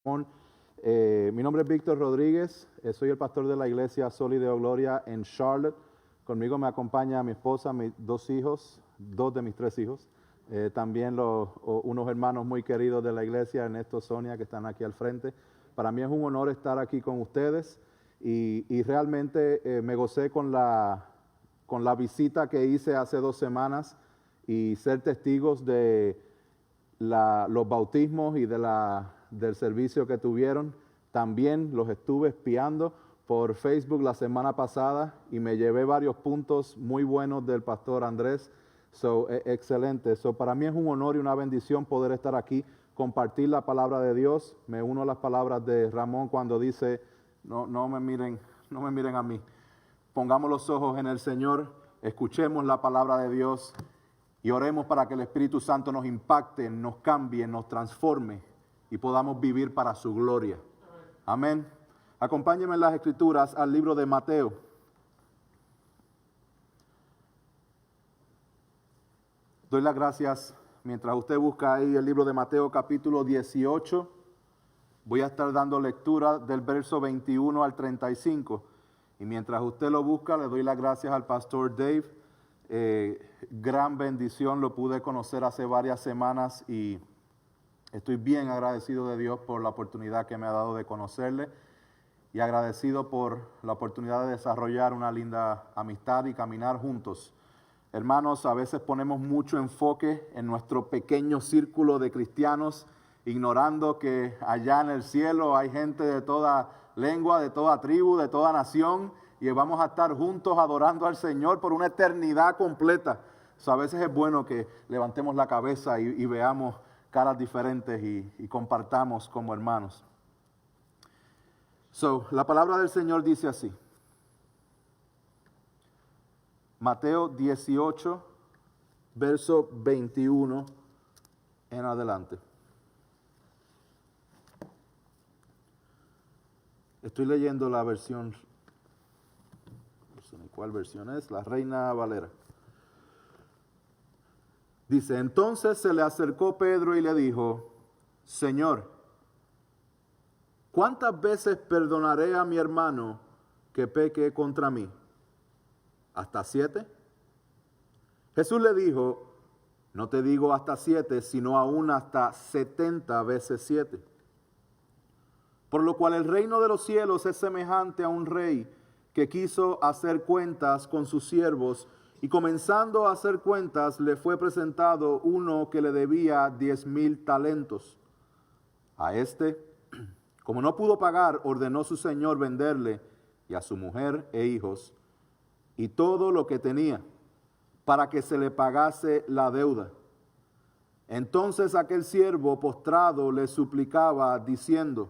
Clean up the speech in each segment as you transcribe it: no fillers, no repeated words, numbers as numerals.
Mi nombre es Víctor Rodríguez, soy el pastor de la iglesia Soli Deo Gloria en Charlotte. Conmigo me acompaña mi esposa, mis dos hijos, dos de mis tres hijos. También unos hermanos muy queridos de la iglesia, Ernesto, Sonia, que están aquí al frente. Para mí es un honor estar aquí con ustedes y realmente me gocé con la visita que hice hace 2 semanas y ser testigos de los bautismos y del servicio que tuvieron. También los estuve espiando por Facebook la semana pasada y me llevé varios puntos muy buenos del pastor Andrés. Excelente. Para mí es un honor y una bendición poder estar aquí, compartir la palabra de Dios. Me uno a las palabras de Ramón cuando dice, no me miren a mí. Pongamos los ojos en el Señor, escuchemos la palabra de Dios y oremos para que el Espíritu Santo nos impacte, nos cambie, nos transforme y podamos vivir para su gloria. Amén. Acompáñenme en las Escrituras al libro de Mateo. Doy las gracias mientras usted busca ahí el libro de Mateo capítulo 18. Voy a estar dando lectura del verso 21 al 35. Y mientras usted lo busca, le doy las gracias al pastor Dave. Gran bendición, lo pude conocer hace varias semanas y estoy bien agradecido de Dios por la oportunidad que me ha dado de conocerle y agradecido por la oportunidad de desarrollar una linda amistad y caminar juntos. Hermanos, a veces ponemos mucho enfoque en nuestro pequeño círculo de cristianos, ignorando que allá en el cielo hay gente de toda lengua, de toda tribu, de toda nación, y vamos a estar juntos adorando al Señor por una eternidad completa. A veces es bueno que levantemos la cabeza y veamos caras diferentes y compartamos como hermanos. La palabra del Señor dice así. Mateo 18, verso 21 en adelante. Estoy leyendo la versión, ¿cuál versión es? La Reina Valera. Dice, entonces se le acercó Pedro y le dijo, Señor, ¿cuántas veces perdonaré a mi hermano que peque contra mí? ¿Hasta 7? Jesús le dijo, no te digo hasta 7, sino aún hasta 70 veces 7. Por lo cual el reino de los cielos es semejante a un rey que quiso hacer cuentas con sus siervos y comenzando a hacer cuentas le fue presentado uno que le debía 10,000 talentos. A este, como no pudo pagar, ordenó su señor venderle y a su mujer e hijos y todo lo que tenía para que se le pagase la deuda. Entonces aquel siervo postrado le suplicaba diciendo,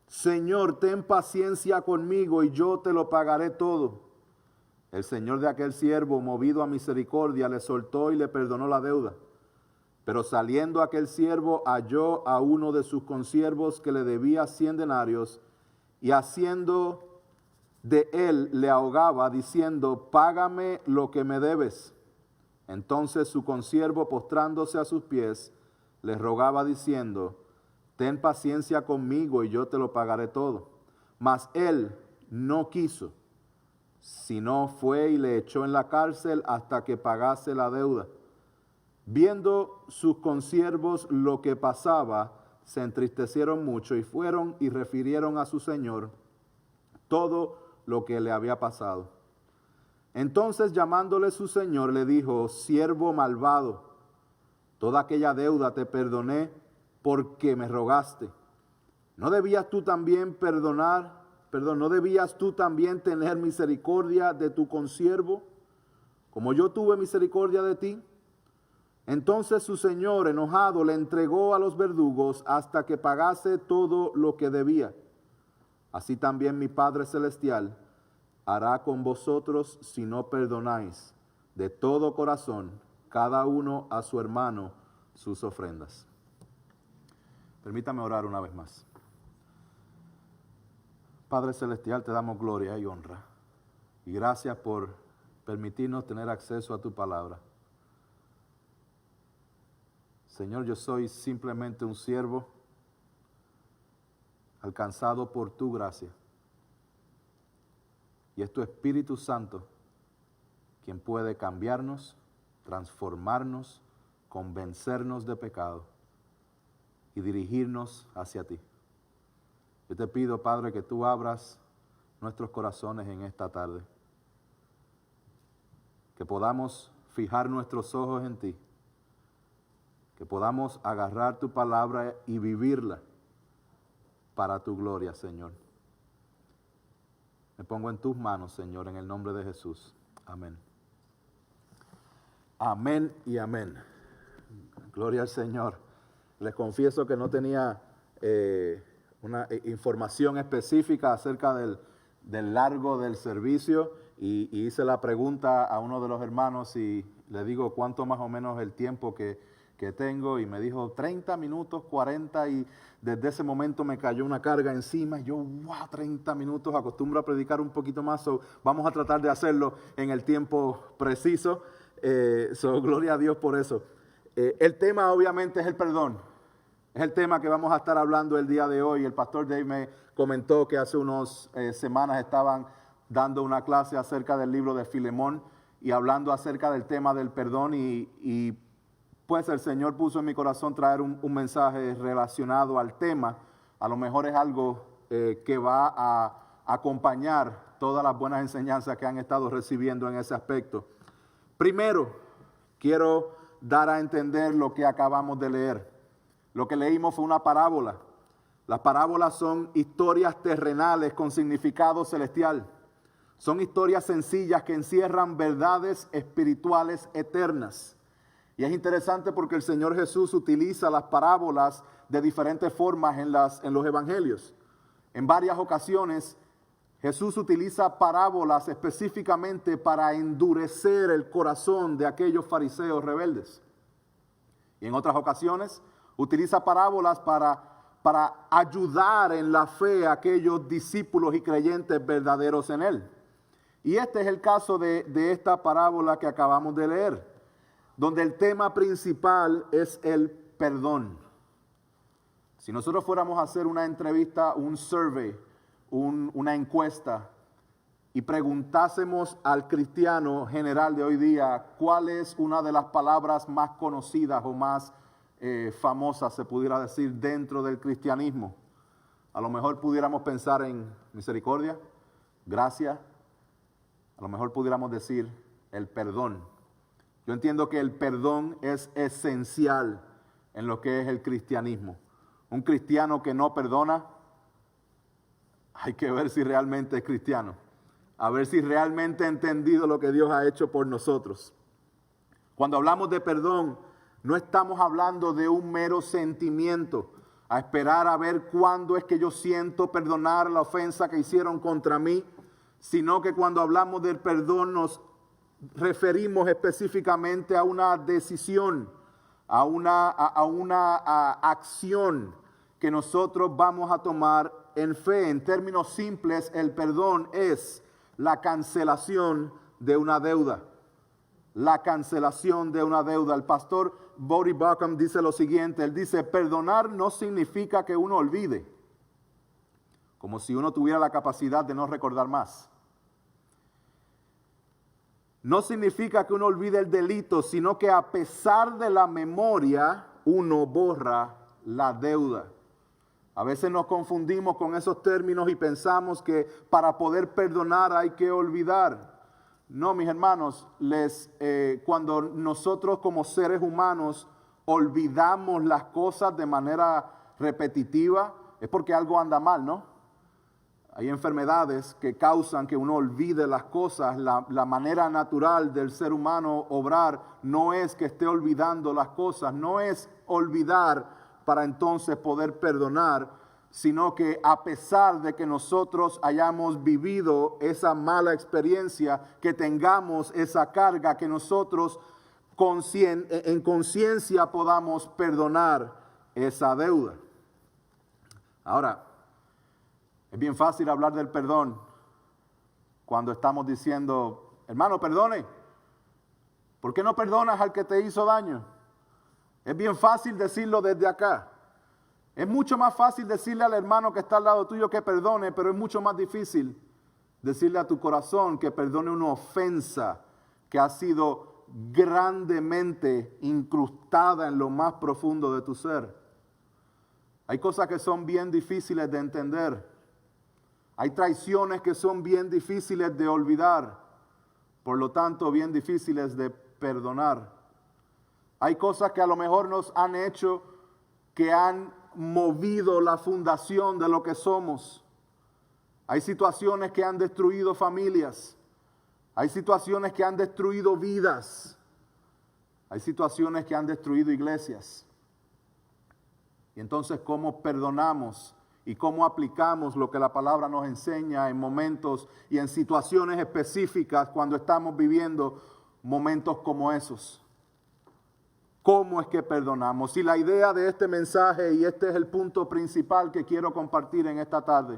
Señor, ten paciencia conmigo y yo te lo pagaré todo. El señor de aquel siervo, movido a misericordia, le soltó y le perdonó la deuda. Pero saliendo aquel siervo, halló a uno de sus consiervos que le debía 100 denarios y haciendo de él le ahogaba, diciendo, págame lo que me debes. Entonces su consiervo, postrándose a sus pies, le rogaba diciendo, ten paciencia conmigo y yo te lo pagaré todo. Mas él no quiso, sino fue y le echó en la cárcel hasta que pagase la deuda. Viendo sus consiervos lo que pasaba, se entristecieron mucho y fueron y refirieron a su señor todo lo que le había pasado. Entonces llamándole su señor le dijo, siervo malvado, toda aquella deuda te perdoné porque me rogaste. ¿No debías tú también tener misericordia de tu consiervo, como yo tuve misericordia de ti? Entonces su señor, enojado, le entregó a los verdugos hasta que pagase todo lo que debía. Así también mi Padre Celestial hará con vosotros si no perdonáis de todo corazón cada uno a su hermano sus ofrendas. Permítame orar una vez más. Padre Celestial, te damos gloria y honra. Y gracias por permitirnos tener acceso a tu palabra. Señor, yo soy simplemente un siervo alcanzado por tu gracia. Y es tu Espíritu Santo quien puede cambiarnos, transformarnos, convencernos de pecado y dirigirnos hacia ti. Yo te pido, Padre, que tú abras nuestros corazones en esta tarde, que podamos fijar nuestros ojos en ti, que podamos agarrar tu palabra y vivirla para tu gloria, Señor. Me pongo en tus manos, Señor, en el nombre de Jesús. Amén. Amén y amén. Gloria al Señor. Les confieso que no tenía una información específica acerca del largo del servicio y hice la pregunta a uno de los hermanos y le digo cuánto más o menos el tiempo que tengo y me dijo 30 minutos, 40 y desde ese momento me cayó una carga encima y yo, wow, 30 minutos, acostumbro a predicar un poquito más, vamos a tratar de hacerlo en el tiempo preciso, gloria a Dios por eso. El tema obviamente es el perdón, es el tema que vamos a estar hablando el día de hoy. El pastor Dave me comentó que hace unas semanas estaban dando una clase acerca del libro de Filemón y hablando acerca del tema del perdón y pues el Señor puso en mi corazón traer un mensaje relacionado al tema. A lo mejor es algo que va a acompañar todas las buenas enseñanzas que han estado recibiendo en ese aspecto. Primero, quiero dar a entender lo que acabamos de leer. Lo que leímos fue una parábola. Las parábolas son historias terrenales con significado celestial. Son historias sencillas que encierran verdades espirituales eternas. Y es interesante porque el Señor Jesús utiliza las parábolas de diferentes formas en los evangelios. En varias ocasiones Jesús utiliza parábolas específicamente para endurecer el corazón de aquellos fariseos rebeldes. Y en otras ocasiones utiliza parábolas para ayudar en la fe a aquellos discípulos y creyentes verdaderos en Él. Y este es el caso de esta parábola que acabamos de leer, donde el tema principal es el perdón. Si nosotros fuéramos a hacer una entrevista, un survey, una encuesta, y preguntásemos al cristiano general de hoy día cuál es una de las palabras más conocidas o más famosas, se pudiera decir, dentro del cristianismo, a lo mejor pudiéramos pensar en misericordia, gracia, a lo mejor pudiéramos decir el perdón. Yo entiendo que el perdón es esencial en lo que es el cristianismo. Un cristiano que no perdona, hay que ver si realmente es cristiano. A ver si realmente ha entendido lo que Dios ha hecho por nosotros. Cuando hablamos de perdón, no estamos hablando de un mero sentimiento, a esperar a ver cuándo es que yo siento perdonar la ofensa que hicieron contra mí, sino que cuando hablamos del perdón nos referimos específicamente a una decisión, a una acción que nosotros vamos a tomar en fe. En términos simples, el perdón es la cancelación de una deuda. La cancelación de una deuda. El pastor Bodie Buckham dice lo siguiente, él dice, perdonar no significa que uno olvide, como si uno tuviera la capacidad de no recordar más. No significa que uno olvide el delito, sino que a pesar de la memoria, uno borra la deuda. A veces nos confundimos con esos términos y pensamos que para poder perdonar hay que olvidar. No, mis hermanos, cuando nosotros como seres humanos olvidamos las cosas de manera repetitiva, es porque algo anda mal, ¿no? Hay enfermedades que causan que uno olvide las cosas. La manera natural del ser humano obrar no es que esté olvidando las cosas, no es olvidar para entonces poder perdonar, sino que a pesar de que nosotros hayamos vivido esa mala experiencia, que tengamos esa carga, que nosotros en conciencia podamos perdonar esa deuda. Ahora, es bien fácil hablar del perdón cuando estamos diciendo, hermano, perdone. ¿Por qué no perdonas al que te hizo daño? Es bien fácil decirlo desde acá. Es mucho más fácil decirle al hermano que está al lado tuyo que perdone, pero es mucho más difícil decirle a tu corazón que perdone una ofensa que ha sido grandemente incrustada en lo más profundo de tu ser. Hay cosas que son bien difíciles de entender. Hay traiciones que son bien difíciles de olvidar, por lo tanto bien difíciles de perdonar. Hay cosas que a lo mejor nos han hecho, que han movido la fundación de lo que somos. Hay situaciones que han destruido familias. Hay situaciones que han destruido vidas. Hay situaciones que han destruido iglesias. Y entonces, ¿cómo perdonamos y cómo aplicamos lo que la palabra nos enseña en momentos y en situaciones específicas cuando estamos viviendo momentos como esos? ¿Cómo es que perdonamos? Y la idea de este mensaje, y este es el punto principal que quiero compartir en esta tarde,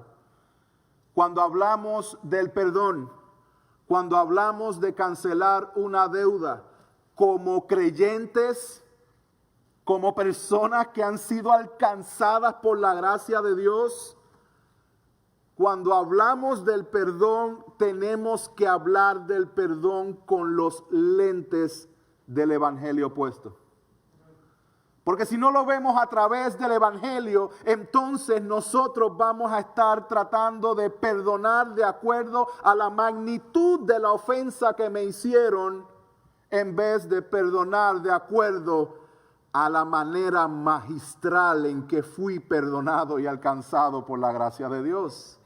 cuando hablamos del perdón, cuando hablamos de cancelar una deuda, como creyentes, como personas que han sido alcanzadas por la gracia de Dios, cuando hablamos del perdón, tenemos que hablar del perdón con los lentes del evangelio puesto. Porque si no lo vemos a través del evangelio, entonces nosotros vamos a estar tratando de perdonar de acuerdo a la magnitud de la ofensa que me hicieron, en vez de perdonar de acuerdo a la manera magistral en que fui perdonado y alcanzado por la gracia de Dios.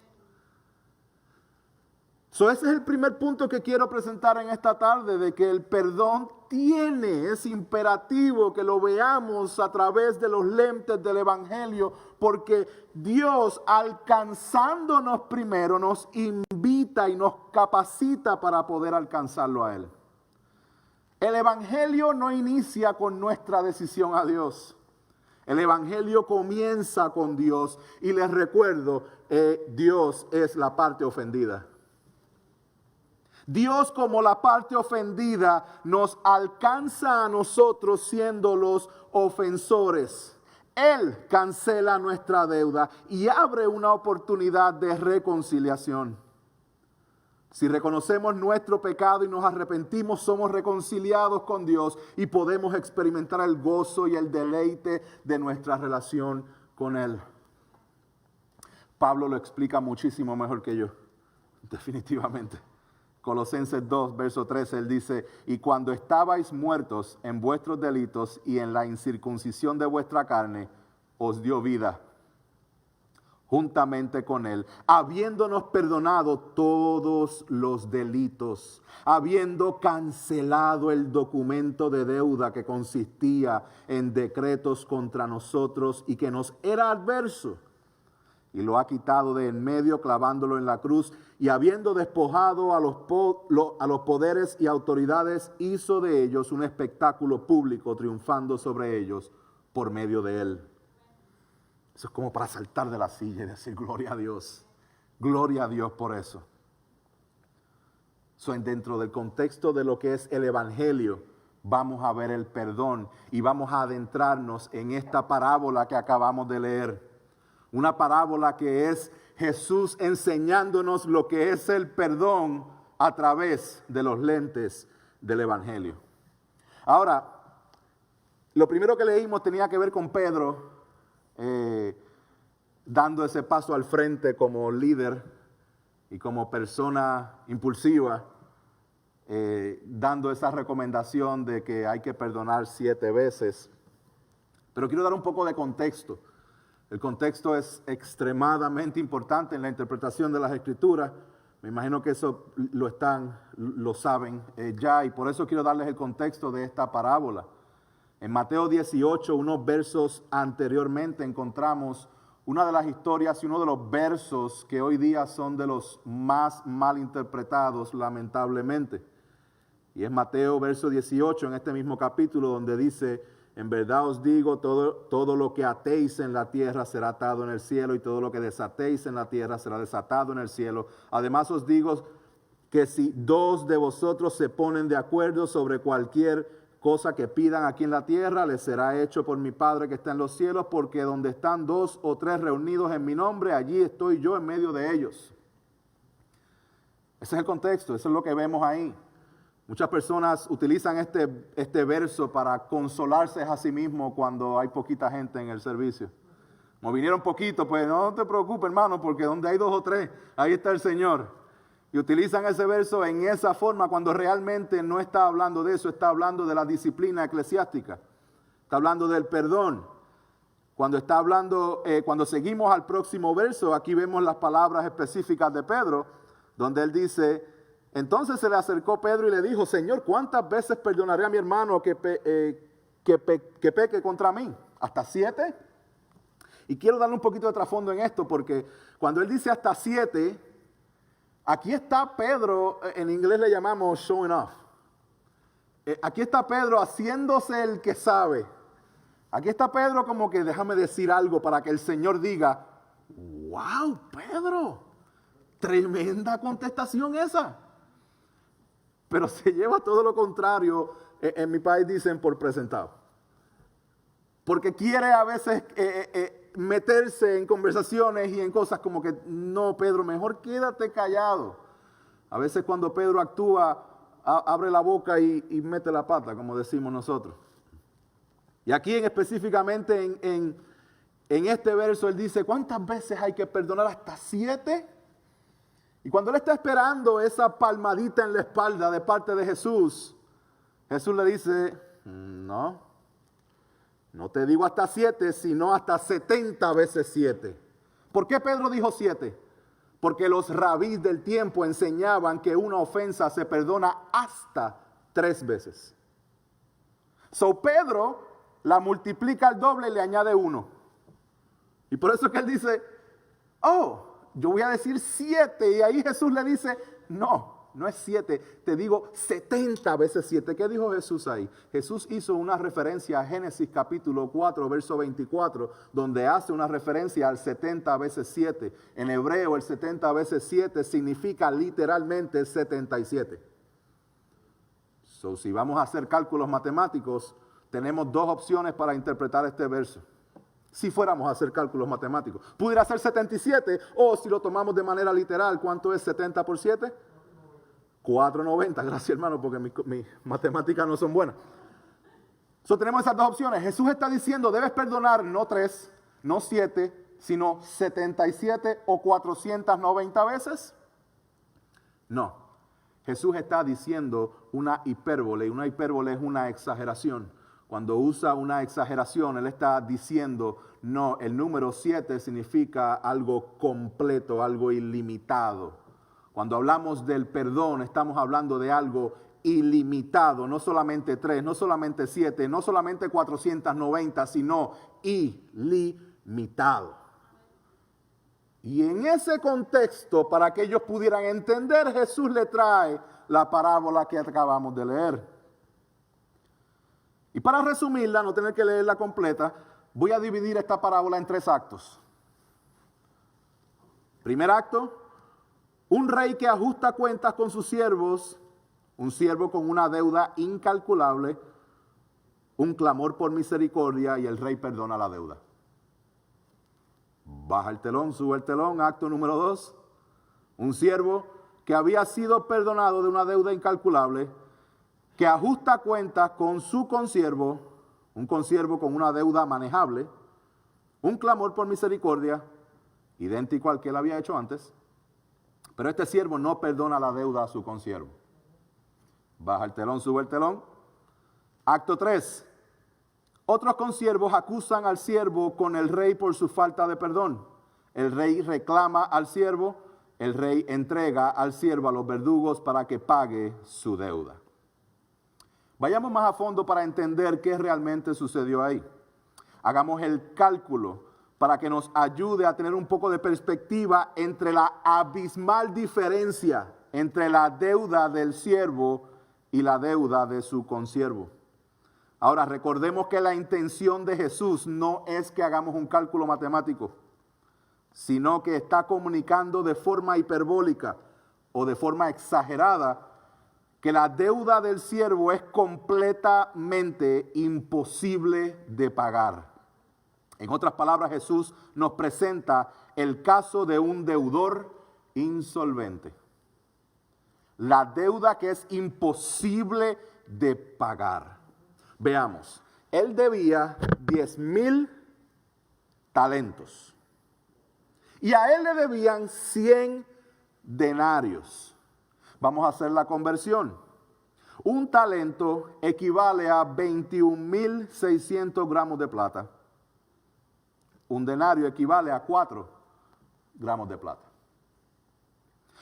Ese es el primer punto que quiero presentar en esta tarde, de que el perdón es imperativo que lo veamos a través de los lentes del evangelio, porque Dios, alcanzándonos primero, nos invita y nos capacita para poder alcanzarlo a Él. El evangelio no inicia con nuestra decisión a Dios. El evangelio comienza con Dios, y les recuerdo, Dios es la parte ofendida. Dios, como la parte ofendida, nos alcanza a nosotros siendo los ofensores. Él cancela nuestra deuda y abre una oportunidad de reconciliación. Si reconocemos nuestro pecado y nos arrepentimos, somos reconciliados con Dios y podemos experimentar el gozo y el deleite de nuestra relación con Él. Pablo lo explica muchísimo mejor que yo, definitivamente. Colosenses 2, verso 13, él dice: y cuando estabais muertos en vuestros delitos y en la incircuncisión de vuestra carne, os dio vida juntamente con Él, habiéndonos perdonado todos los delitos, habiendo cancelado el documento de deuda que consistía en decretos contra nosotros y que nos era adverso, y lo ha quitado de en medio, clavándolo en la cruz, y habiendo despojado a los poderes y autoridades, hizo de ellos un espectáculo público, triunfando sobre ellos por medio de Él. Eso es como para saltar de la silla y decir gloria a Dios por eso. Dentro del contexto de lo que es el evangelio, vamos a ver el perdón y vamos a adentrarnos en esta parábola que acabamos de leer. Una parábola que es Jesús enseñándonos lo que es el perdón a través de los lentes del evangelio. Ahora, lo primero que leímos tenía que ver con Pedro dando ese paso al frente como líder y como persona impulsiva, dando esa recomendación de que hay que perdonar 7 veces. Pero quiero dar un poco de contexto. El contexto es extremadamente importante en la interpretación de las Escrituras. Me imagino que eso lo saben ya, y por eso quiero darles el contexto de esta parábola. En Mateo 18, unos versos anteriormente, encontramos una de las historias y uno de los versos que hoy día son de los más mal interpretados, lamentablemente. Y es Mateo verso 18, en este mismo capítulo, donde dice: en verdad os digo, todo lo que atéis en la tierra será atado en el cielo, y todo lo que desatéis en la tierra será desatado en el cielo. Además os digo que si 2 de vosotros se ponen de acuerdo sobre cualquier cosa que pidan aquí en la tierra les será hecho por mi Padre que está en los cielos, porque donde están 2 o 3 reunidos en mi nombre, allí estoy yo en medio de ellos. Ese es el contexto, eso es lo que vemos ahí. Muchas personas utilizan este verso para consolarse a sí mismos cuando hay poquita gente en el servicio. Como vinieron poquito, pues no te preocupes, hermano, porque donde hay 2 o 3, ahí está el Señor. Y utilizan ese verso en esa forma cuando realmente no está hablando de eso, está hablando de la disciplina eclesiástica. Está hablando del perdón. Cuando está hablando, cuando seguimos al próximo verso, aquí vemos las palabras específicas de Pedro, donde él dice: entonces se le acercó Pedro y le dijo: Señor, ¿cuántas veces perdonaré a mi hermano que peque contra mí? ¿Hasta 7? Y quiero darle un poquito de trasfondo en esto, porque cuando él dice hasta 7, aquí está Pedro, en inglés le llamamos showing off. Aquí está Pedro haciéndose el que sabe. Aquí está Pedro como que déjame decir algo para que el Señor diga: wow, Pedro, tremenda contestación esa. Pero se lleva todo lo contrario, en mi país dicen por presentado. Porque quiere a veces meterse en conversaciones y en cosas como que, no, Pedro, mejor quédate callado. A veces cuando Pedro actúa, abre la boca y mete la pata, como decimos nosotros. Y aquí específicamente en este verso él dice: ¿cuántas veces hay que perdonar? ¿Hasta 7? Y cuando él está esperando esa palmadita en la espalda de parte de Jesús, Jesús le dice: no te digo hasta 7, sino hasta 70 veces 7. ¿Por qué Pedro dijo 7? Porque los rabís del tiempo enseñaban que una ofensa se perdona hasta 3 veces. So Pedro la multiplica al doble y le añade 1. Y por eso es que él dice: yo voy a decir 7. Y ahí Jesús le dice: no es 7, te digo 70 veces 7. ¿Qué dijo Jesús ahí? Jesús hizo una referencia a Génesis capítulo 4, verso 24, donde hace una referencia al 70 veces 7. En hebreo el 70 veces 7 significa literalmente 77. So, si vamos a hacer cálculos matemáticos, tenemos 2 opciones para interpretar este verso. Si fuéramos a hacer cálculos matemáticos, pudiera ser 77, o si lo tomamos de manera literal, ¿cuánto es 70 por 7? 490. Gracias, hermano, porque mis matemáticas no son buenas. So, tenemos esas 2 opciones. Jesús está diciendo: debes perdonar no 3, no 7, sino 77 o 490 veces. No. Jesús está diciendo una hipérbole, y una hipérbole es una exageración. Cuando usa una exageración, él está diciendo: no, el número 7 significa algo completo, algo ilimitado. Cuando hablamos del perdón, estamos hablando de algo ilimitado, no solamente 3, no solamente 7, no solamente 490, sino ilimitado. Y en ese contexto, para que ellos pudieran entender, Jesús le trae la parábola que acabamos de leer. Y para resumirla, no tener que leerla completa, voy a dividir esta parábola en 3 actos. Primer acto: un rey que ajusta cuentas con sus siervos, un siervo con una deuda incalculable, un clamor por misericordia y el rey perdona la deuda. Baja el telón, sube el telón. Acto número 2, un siervo que había sido perdonado de una deuda incalculable, que ajusta cuentas con su consiervo, un consiervo con una deuda manejable, un clamor por misericordia, idéntico al que él había hecho antes, pero este siervo no perdona la deuda a su consiervo. Baja el telón, sube el telón. Acto 3. Otros consiervos acusan al siervo con el rey por su falta de perdón. El rey reclama al siervo, el rey entrega al siervo a los verdugos para que pague su deuda. Vayamos más a fondo para entender qué realmente sucedió ahí. Hagamos el cálculo para que nos ayude a tener un poco de perspectiva entre la abismal diferencia entre la deuda del siervo y la deuda de su consiervo. Ahora, recordemos que la intención de Jesús no es que hagamos un cálculo matemático, sino que está comunicando de forma hiperbólica o de forma exagerada que la deuda del siervo es completamente imposible de pagar. En otras palabras, Jesús nos presenta el caso de un deudor insolvente. La deuda que es imposible de pagar. Veamos, él debía 10,000 talentos. Y a él le debían 100 denarios. Vamos a hacer la conversión. Un talento equivale a 21,600 gramos de plata. Un denario equivale a 4 gramos de plata.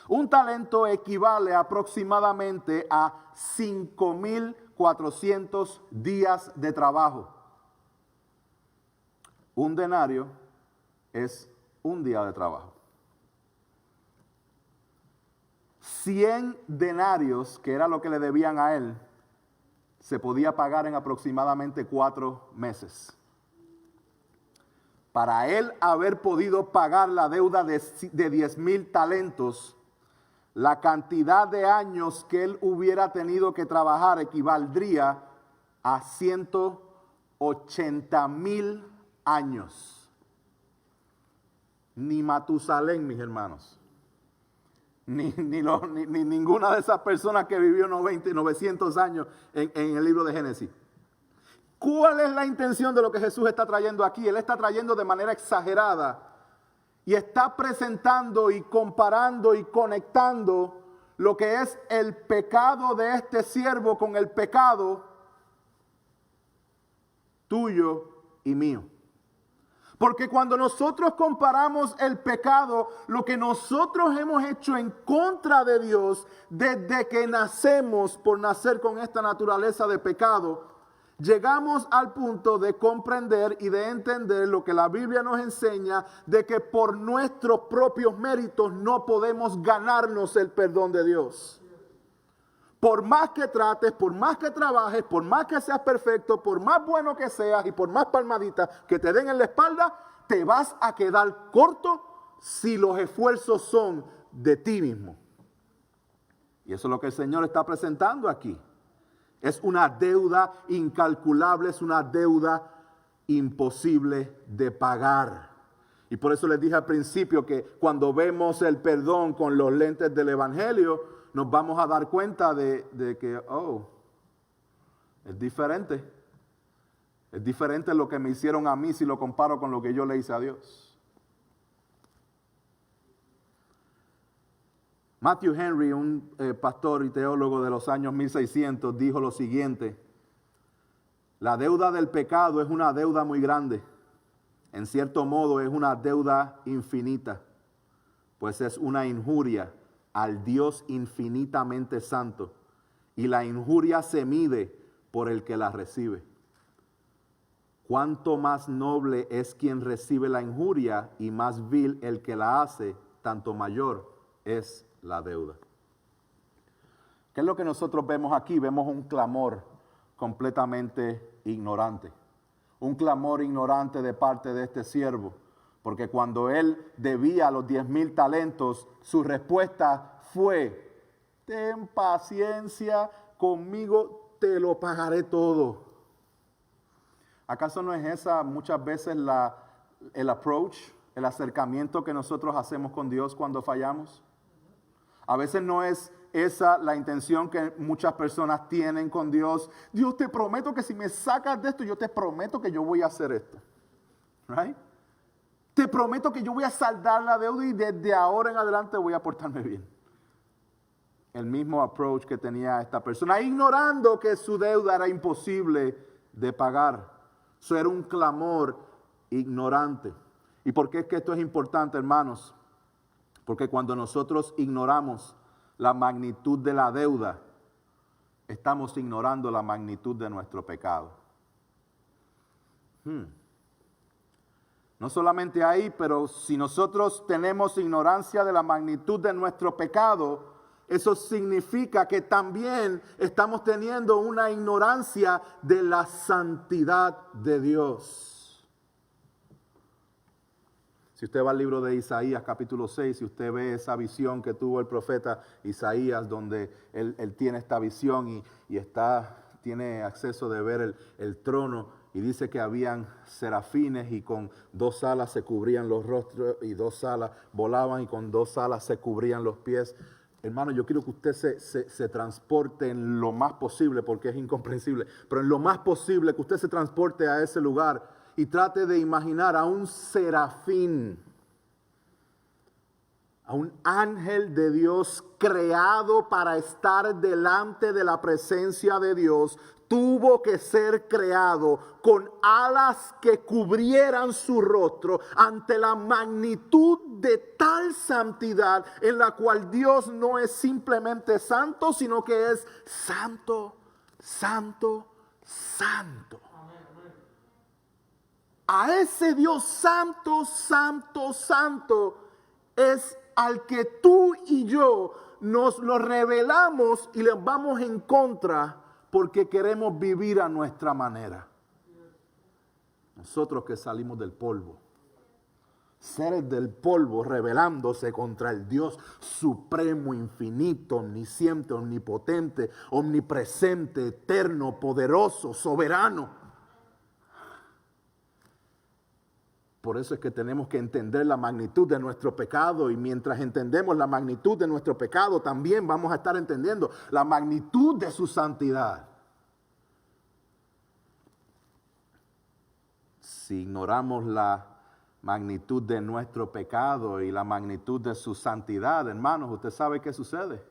Un talento equivale aproximadamente a 5,400 días de trabajo. Un denario es un día de trabajo. 100 denarios, que era lo que le debían a él, se podía pagar en aproximadamente 4 meses. Para él haber podido pagar la deuda de 10,000 talentos, la cantidad de años que él hubiera tenido que trabajar equivaldría a 180,000 años. Ni Matusalén, mis hermanos. Ni ninguna de esas personas que vivió 900 años en el libro de Génesis. ¿Cuál es la intención de lo que Jesús está trayendo aquí? Él está trayendo de manera exagerada y está presentando y comparando y conectando lo que es el pecado de este siervo con el pecado tuyo y mío. Porque cuando nosotros comparamos el pecado, lo que nosotros hemos hecho en contra de Dios desde que nacemos, por nacer con esta naturaleza de pecado, llegamos al punto de comprender y de entender lo que la Biblia nos enseña, de que por nuestros propios méritos no podemos ganarnos el perdón de Dios. Por más que trates, por más que trabajes, por más que seas perfecto, por más bueno que seas y por más palmaditas que te den en la espalda, te vas a quedar corto si los esfuerzos son de ti mismo. Y eso es lo que el Señor está presentando aquí. Es una deuda incalculable, es una deuda imposible de pagar. Y por eso les dije al principio que cuando vemos el perdón con los lentes del Evangelio, nos vamos a dar cuenta de que, es diferente. Es diferente lo que me hicieron a mí si lo comparo con lo que yo le hice a Dios. Matthew Henry, un pastor y teólogo de los años 1600, dijo lo siguiente: la deuda del pecado es una deuda muy grande. En cierto modo es una deuda infinita, pues es una injuria al Dios infinitamente santo, y la injuria se mide por el que la recibe. Cuánto más noble es quien recibe la injuria y más vil el que la hace, tanto mayor es la deuda. ¿Qué es lo que nosotros vemos aquí? Vemos un clamor completamente ignorante. Un clamor ignorante de parte de este siervo. Porque cuando él debía los 10,000 talentos, su respuesta fue: ten paciencia conmigo, te lo pagaré todo. ¿Acaso no es esa muchas veces el approach, el acercamiento que nosotros hacemos con Dios cuando fallamos? A veces no es esa la intención que muchas personas tienen con Dios. Dios, te prometo que si me sacas de esto, yo te prometo que yo voy a hacer esto. Right? Te prometo que yo voy a saldar la deuda y desde ahora en adelante voy a portarme bien. El mismo approach que tenía esta persona, ignorando que su deuda era imposible de pagar. Eso era un clamor ignorante. ¿Y por qué es que esto es importante, hermanos? Porque cuando nosotros ignoramos la magnitud de la deuda, estamos ignorando la magnitud de nuestro pecado. No solamente ahí, pero si nosotros tenemos ignorancia de la magnitud de nuestro pecado, eso significa que también estamos teniendo una ignorancia de la santidad de Dios. Si usted va al libro de Isaías capítulo 6, si usted ve esa visión que tuvo el profeta Isaías, donde él tiene esta visión y tiene acceso de ver el trono, y dice que habían serafines y con 2 alas se cubrían los rostros y 2 alas volaban y con 2 alas se cubrían los pies. Hermano, yo quiero que usted se transporte en lo más posible, porque es incomprensible, pero en lo más posible que usted se transporte a ese lugar y trate de imaginar a un serafín, a un ángel de Dios creado para estar delante de la presencia de Dios. Tuvo que ser creado con alas que cubrieran su rostro ante la magnitud de tal santidad en la cual Dios no es simplemente santo, sino que es santo, santo, santo. A ese Dios santo, santo, santo es al que tú y yo nos lo revelamos y le vamos en contra porque queremos vivir a nuestra manera. Nosotros que salimos del polvo, seres del polvo rebelándose contra el Dios supremo, infinito, omnisciente, omnipotente, omnipresente, eterno, poderoso, soberano. Por eso es que tenemos que entender la magnitud de nuestro pecado, y mientras entendemos la magnitud de nuestro pecado, también vamos a estar entendiendo la magnitud de su santidad. Si ignoramos la magnitud de nuestro pecado y la magnitud de su santidad, hermanos, usted sabe qué sucede.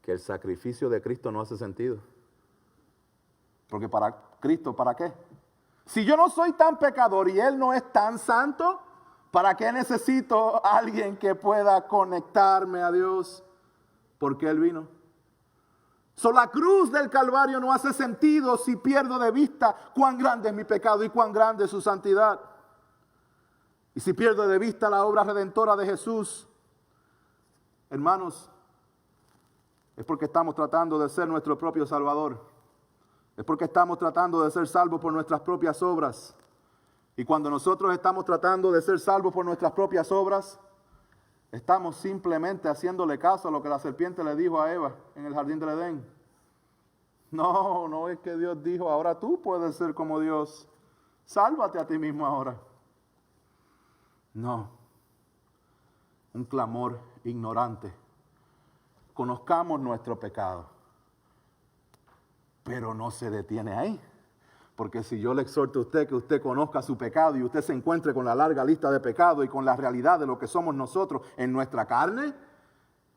Que el sacrificio de Cristo no hace sentido. Porque para Cristo, ¿para qué? Si yo no soy tan pecador y Él no es tan santo, ¿para qué necesito a alguien que pueda conectarme a Dios? Porque Él vino. La cruz del Calvario no hace sentido si pierdo de vista cuán grande es mi pecado y cuán grande es su santidad. Y si pierdo de vista la obra redentora de Jesús, hermanos, es porque estamos tratando de ser nuestro propio Salvador. Es porque estamos tratando de ser salvos por nuestras propias obras. Y cuando nosotros estamos tratando de ser salvos por nuestras propias obras, estamos simplemente haciéndole caso a lo que la serpiente le dijo a Eva en el jardín del Edén. No es que Dios dijo, ahora tú puedes ser como Dios. Sálvate a ti mismo ahora. No. Un clamor ignorante. Conozcamos nuestro pecado. Pero no se detiene ahí. Porque si yo le exhorto a usted que usted conozca su pecado y usted se encuentre con la larga lista de pecados y con la realidad de lo que somos nosotros en nuestra carne,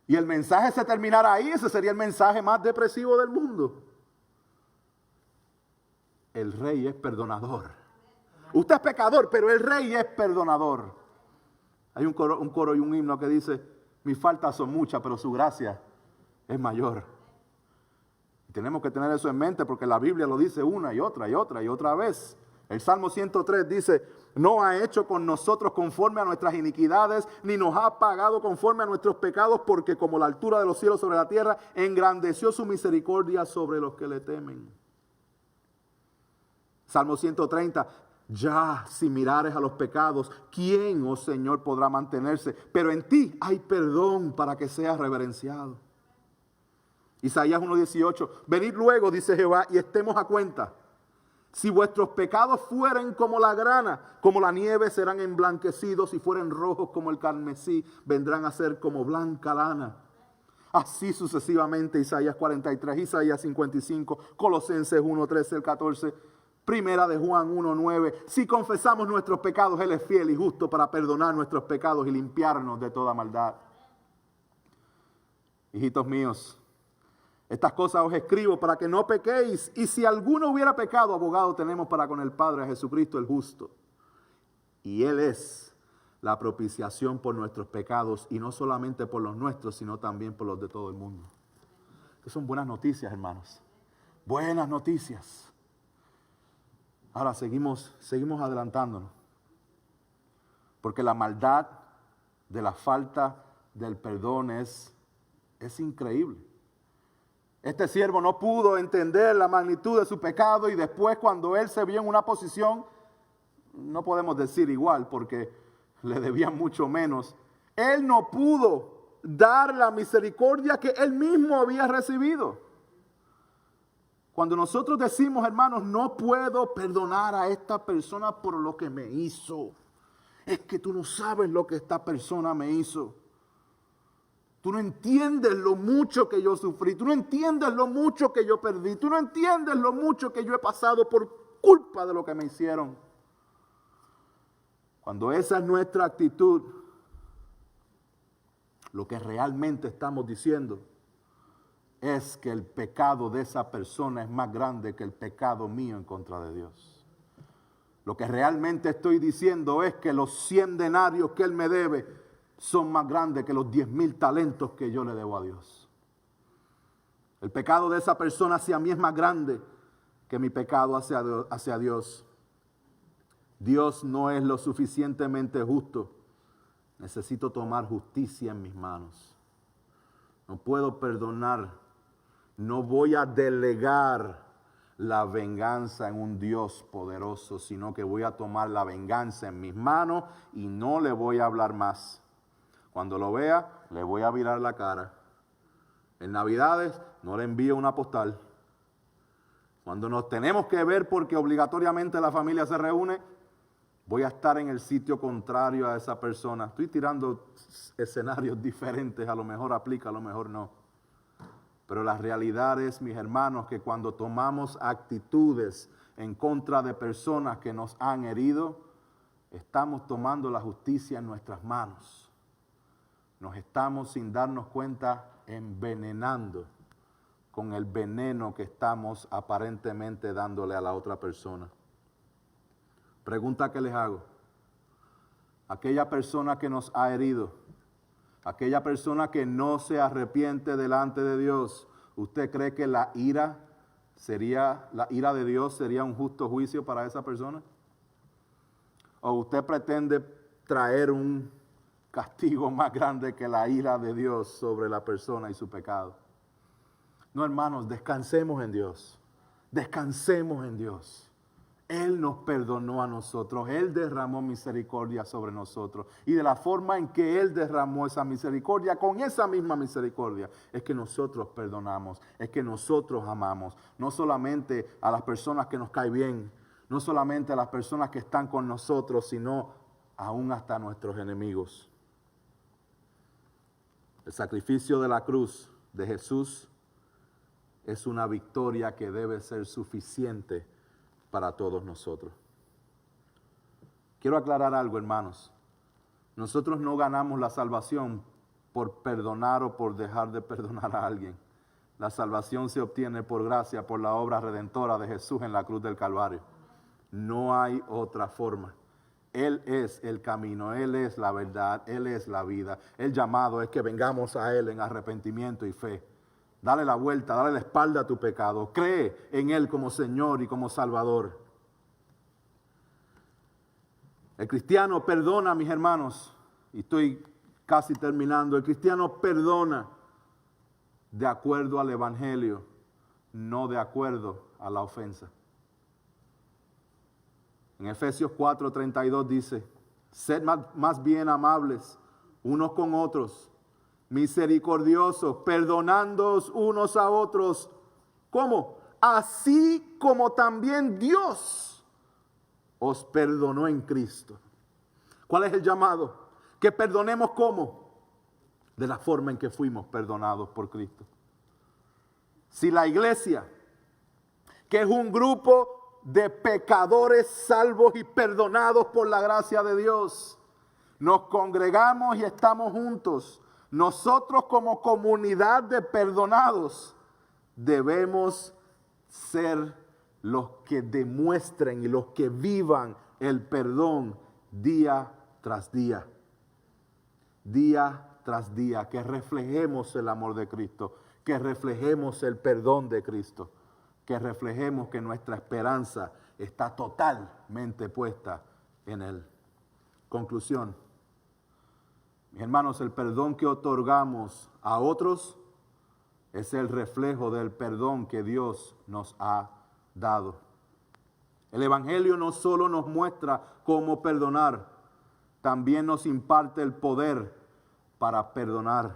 y el mensaje se terminara ahí, ese sería el mensaje más depresivo del mundo. El Rey es perdonador. Usted es pecador, pero el Rey es perdonador. Hay un coro y un himno que dice, mis faltas son muchas, pero su gracia es mayor. Tenemos que tener eso en mente porque la Biblia lo dice una y otra y otra y otra vez. El Salmo 103 dice, no ha hecho con nosotros conforme a nuestras iniquidades, ni nos ha pagado conforme a nuestros pecados, porque como la altura de los cielos sobre la tierra, engrandeció su misericordia sobre los que le temen. Salmo 130, ya si mirares a los pecados, ¿quién, oh Señor, podrá mantenerse? Pero en ti hay perdón para que seas reverenciado. Isaías 1:18, venid luego, dice Jehová, y estemos a cuenta. Si vuestros pecados fueren como la grana, como la nieve serán emblanquecidos, si fueren rojos como el carmesí, vendrán a ser como blanca lana. Así sucesivamente, Isaías 43, Isaías 55, Colosenses 1:13 al 14, Primera de Juan 1:9. Si confesamos nuestros pecados, Él es fiel y justo para perdonar nuestros pecados y limpiarnos de toda maldad. Hijitos míos, estas cosas os escribo para que no pequéis. Y si alguno hubiera pecado, abogado tenemos para con el Padre, a Jesucristo el justo. Y Él es la propiciación por nuestros pecados. Y no solamente por los nuestros, sino también por los de todo el mundo. Que son buenas noticias, hermanos. Buenas noticias. Ahora seguimos adelantándonos. Porque la maldad de la falta del perdón es increíble. Este siervo no pudo entender la magnitud de su pecado y después cuando él se vio en una posición no podemos decir igual porque le debían mucho menos, él no pudo dar la misericordia que él mismo había recibido. Cuando nosotros decimos, hermanos, no puedo perdonar a esta persona por lo que me hizo, es que tú no sabes lo que esta persona me hizo. Tú no entiendes lo mucho que yo sufrí, tú no entiendes lo mucho que yo perdí, tú no entiendes lo mucho que yo he pasado por culpa de lo que me hicieron. Cuando esa es nuestra actitud, lo que realmente estamos diciendo es que el pecado de esa persona es más grande que el pecado mío en contra de Dios. Lo que realmente estoy diciendo es que los 100 denarios que él me debe son más grandes que los 10,000 talentos que yo le debo a Dios. El pecado de esa persona hacia mí es más grande que mi pecado hacia Dios. Dios no es lo suficientemente justo. Necesito tomar justicia en mis manos. No puedo perdonar. No voy a delegar la venganza en un Dios poderoso, sino que voy a tomar la venganza en mis manos y no le voy a hablar más. Cuando lo vea, le voy a virar la cara. En Navidades no le envío una postal. Cuando nos tenemos que ver porque obligatoriamente la familia se reúne, voy a estar en el sitio contrario a esa persona. Estoy tirando escenarios diferentes, a lo mejor aplica, a lo mejor no. Pero la realidad es, mis hermanos, que cuando tomamos actitudes en contra de personas que nos han herido, estamos tomando la justicia en nuestras manos. Nos estamos, sin darnos cuenta, envenenando con el veneno que estamos aparentemente dándole a la otra persona. Pregunta que les hago. Aquella persona que nos ha herido, aquella persona que no se arrepiente delante de Dios, ¿usted cree que la ira de Dios sería un justo juicio para esa persona? ¿O usted pretende traer un castigo más grande que la ira de Dios sobre la persona y su pecado? No, hermanos, descansemos en Dios. Descansemos en Dios. Él nos perdonó a nosotros, Él derramó misericordia sobre nosotros. Y de la forma en que Él derramó esa misericordia, con esa misma misericordia, es que nosotros perdonamos, es que nosotros amamos. No solamente a las personas que nos caen bien, no solamente a las personas que están con nosotros, sino aún hasta a nuestros enemigos. El sacrificio de la cruz de Jesús es una victoria que debe ser suficiente para todos nosotros. Quiero aclarar algo, hermanos. Nosotros no ganamos la salvación por perdonar o por dejar de perdonar a alguien. La salvación se obtiene por gracia, por la obra redentora de Jesús en la cruz del Calvario. No hay otra forma. Él es el camino, Él es la verdad, Él es la vida. El llamado es que vengamos a Él en arrepentimiento y fe. Dale la vuelta, dale la espalda a tu pecado. Cree en Él como Señor y como Salvador. El cristiano perdona, mis hermanos, y estoy casi terminando. El cristiano perdona de acuerdo al Evangelio, no de acuerdo a la ofensa. En Efesios 4:32 dice, sed más bien amables unos con otros, misericordiosos, perdonándoos unos a otros. ¿Cómo? Así como también Dios os perdonó en Cristo. ¿Cuál es el llamado? Que perdonemos ¿cómo? De la forma en que fuimos perdonados por Cristo. Si la iglesia, que es un grupo de pecadores salvos y perdonados por la gracia de Dios, nos congregamos y estamos juntos, nosotros como comunidad de perdonados debemos ser los que demuestren y los que vivan el perdón día tras día. Día tras día, que reflejemos el amor de Cristo, que reflejemos el perdón de Cristo, que reflejemos que nuestra esperanza está totalmente puesta en Él. Conclusión. Mis hermanos, el perdón que otorgamos a otros es el reflejo del perdón que Dios nos ha dado. El Evangelio no solo nos muestra cómo perdonar, también nos imparte el poder para perdonar.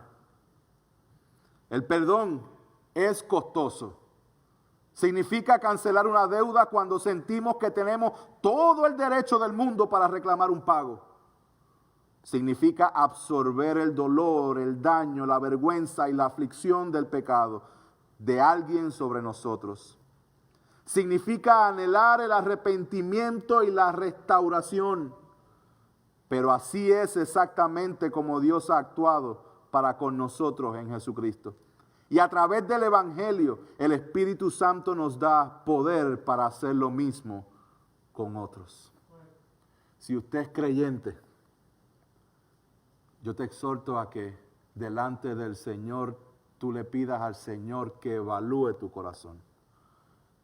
El perdón es costoso. Significa cancelar una deuda cuando sentimos que tenemos todo el derecho del mundo para reclamar un pago. Significa absorber el dolor, el daño, la vergüenza y la aflicción del pecado de alguien sobre nosotros. Significa anhelar el arrepentimiento y la restauración. Pero así es exactamente como Dios ha actuado para con nosotros en Jesucristo. Y a través del Evangelio, el Espíritu Santo nos da poder para hacer lo mismo con otros. Si usted es creyente, yo te exhorto a que delante del Señor tú le pidas al Señor que evalúe tu corazón.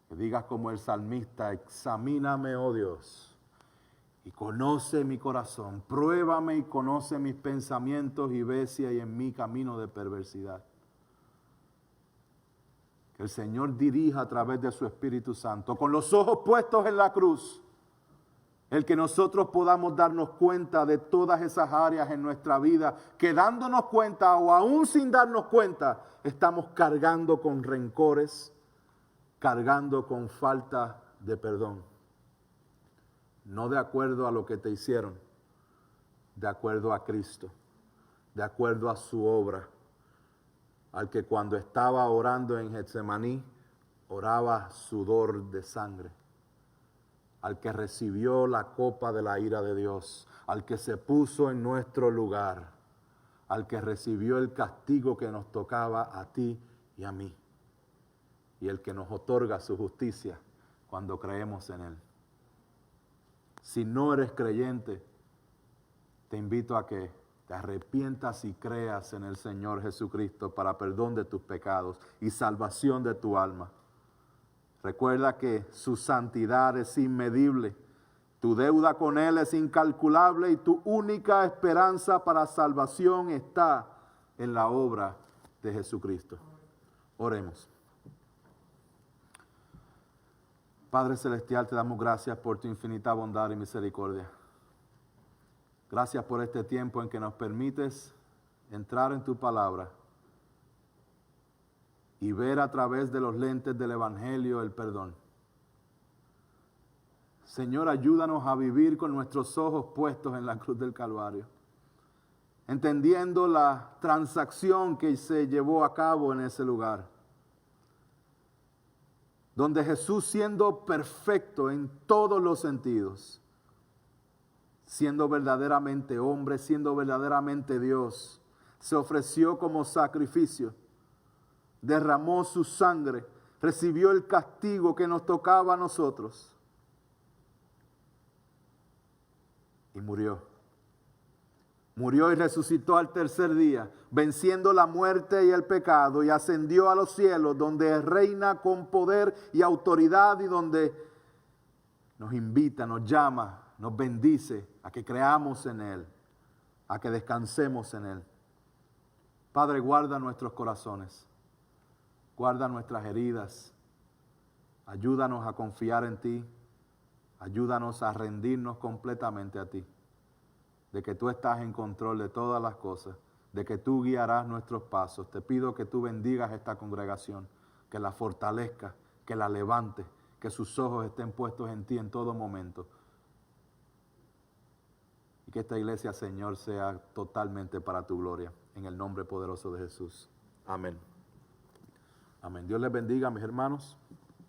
Que digas como el salmista: examíname, oh Dios, y conoce mi corazón. Pruébame y conoce mis pensamientos y ve si hay en mí camino de perversidad. Que el Señor dirija a través de su Espíritu Santo, con los ojos puestos en la cruz, el que nosotros podamos darnos cuenta de todas esas áreas en nuestra vida, que dándonos cuenta o aún sin darnos cuenta, estamos cargando con rencores, cargando con falta de perdón. No de acuerdo a lo que te hicieron, de acuerdo a Cristo, de acuerdo a su obra, al que cuando estaba orando en Getsemaní, oraba sudor de sangre, al que recibió la copa de la ira de Dios, al que se puso en nuestro lugar, al que recibió el castigo que nos tocaba a ti y a mí, y el que nos otorga su justicia cuando creemos en Él. Si no eres creyente, te invito a que te arrepientas y creas en el Señor Jesucristo para perdón de tus pecados y salvación de tu alma. Recuerda que su santidad es inmedible, tu deuda con Él es incalculable y tu única esperanza para salvación está en la obra de Jesucristo. Oremos. Padre Celestial, te damos gracias por tu infinita bondad y misericordia. Gracias por este tiempo en que nos permites entrar en tu palabra y ver a través de los lentes del Evangelio el perdón. Señor, ayúdanos a vivir con nuestros ojos puestos en la cruz del Calvario, entendiendo la transacción que se llevó a cabo en ese lugar, donde Jesús, siendo perfecto en todos los sentidos, siendo verdaderamente hombre, siendo verdaderamente Dios, se ofreció como sacrificio, derramó su sangre, recibió el castigo que nos tocaba a nosotros y murió. Murió y resucitó al tercer día, venciendo la muerte y el pecado, y ascendió a los cielos, donde reina con poder y autoridad y donde nos invita, nos llama, nos bendice a que creamos en Él, a que descansemos en Él. Padre, guarda nuestros corazones, guarda nuestras heridas, ayúdanos a confiar en ti, ayúdanos a rendirnos completamente a ti, de que tú estás en control de todas las cosas, de que tú guiarás nuestros pasos. Te pido que tú bendigas esta congregación, que la fortalezcas, que la levantes, que sus ojos estén puestos en ti en todo momento. Y que esta iglesia, Señor, sea totalmente para tu gloria, en el nombre poderoso de Jesús. Amén. Amén. Dios les bendiga, mis hermanos.